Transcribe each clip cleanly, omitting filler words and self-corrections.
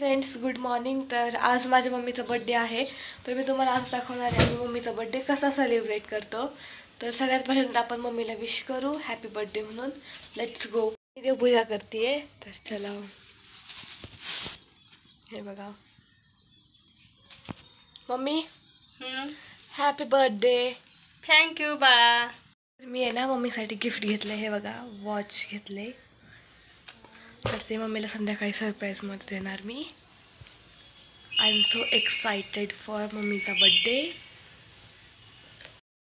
Friends, good morning. तर आज माझ्या मम्मीचा बर्थडे आहे, तर मी तुम्हाला आज दाखवणार आहे मी मम्मीचा बर्थडे कसा सेलिब्रेट करतो। तर सगळ्यात पहिल्यांदा आपण मम्मीला विश करू हॅपी बर्थडे म्हणून। Let's go. मी देवपूजा करते, तर चला। हे बघा मम्मी, हॅपी बर्थडे। थँक्यू बाळा। मी आहे ना मम्मीसाठी गिफ्ट घेतलं, हे बघा वॉच घेतले, तर ते मम्मीला संध्याकाळी सरप्राईजमध्ये देणार मी। I am so excited for मम्मीचा बर्थडे।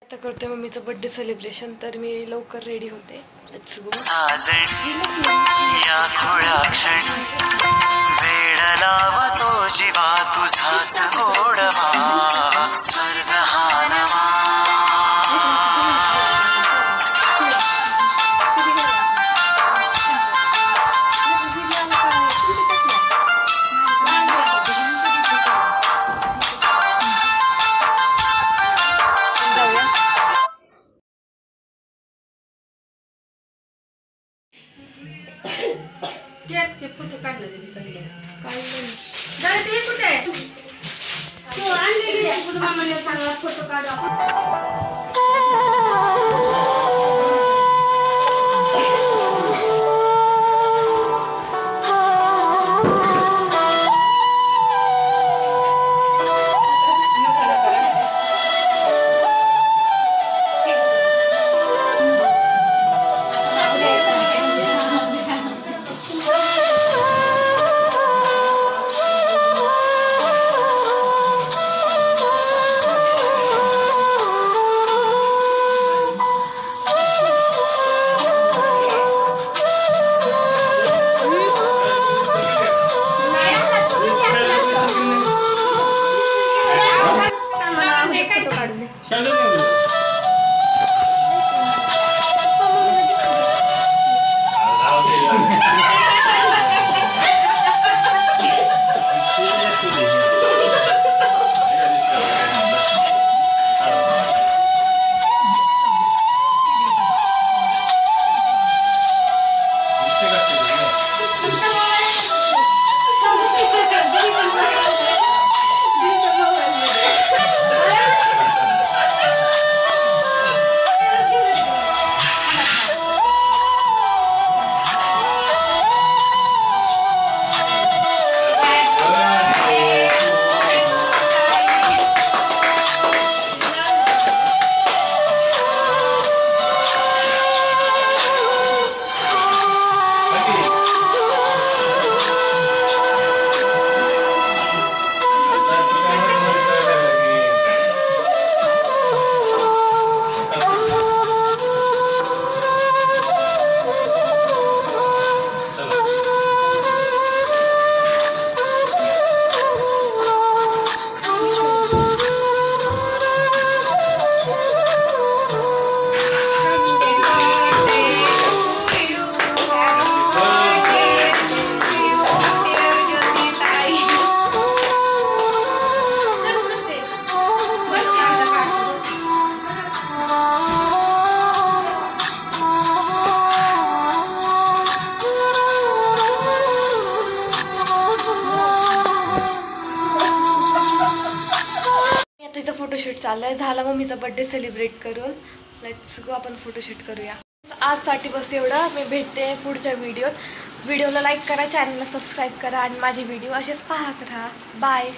आता करते मम्मीचं बर्थडे सेलिब्रेशन, तर मी लवकर रेडी होते। Let's go. या खुळ्या क्षणी वेळ लावतो जीवा तुझाच गोडवा स्वर्ग हा नवा। केकचे फोटो काढले पहिले काय ते कुठे आहे तू आणले गेले पुन्हा मामाने चांगला फोटो काढू। फोटोशूट चालू आहे, झाला मम्मीचा बर्थडे सेलिब्रेट करून। लेट्स गो, आपण फोटोशूट करूया। आजसाठी बस एवढं। मी भेटते पुढच्या व्हिडिओला लाईक करा, चॅनलला सबस्क्राईब करा आणि माझे व्हिडिओ असेच पाहत राहा। बाय।